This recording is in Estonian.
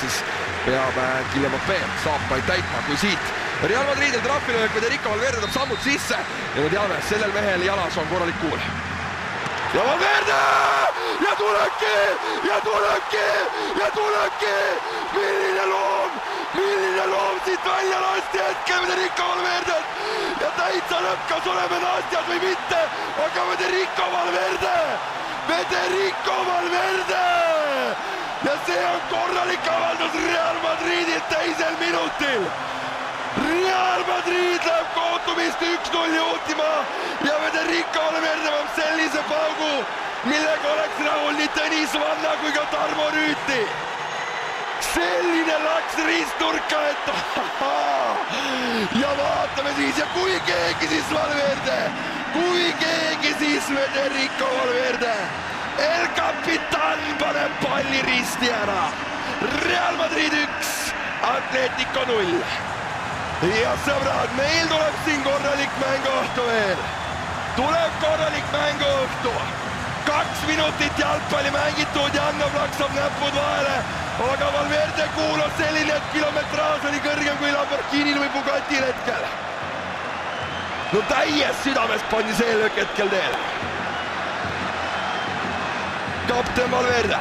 siis peab Kylian Mbappé saapaid täitma, kui siit Real Madridil trahvilöök, Federico Valverde tuleb sammud sisse ja me teame, sellel mehel jalas on korralik kuul. Ja Valverde! Ja tulebki! Milline loom siit välja lasti hetkel Federico Valverdet! Ja täitsa lõpp, kas oleme naastjad või mitte, aga Federico Valverde! Ja see on korralik avaldus Real Madridilt teisel minutil! Real Madrid läheb kohtumist 1-0 juhtima ja Federico Valverde peab sellise paugu, millega oleks rahul nii Tõnis Vanna kui ka Tarmo Rüüti. Selline laks risturka, et ja vaatame siis, ja kui keegi siis Federico Valverde, El Capitan paneb palli risti ära. Real Madrid 1, Atletico 0. Ja sõbrad, meil tuleb siin korralik mänguõhtu veel. Tuleb korralik mänguõhtu. 2 minutit jalgpalli mängitud ja Anno plaksab näpud vahele. Aga Valverde kuul on selline, et kilometraas oli kõrgem kui Lamborghinil või Bugatil hetkel. No täies südames pandi see löök hetkel teele. Kapten Valverde.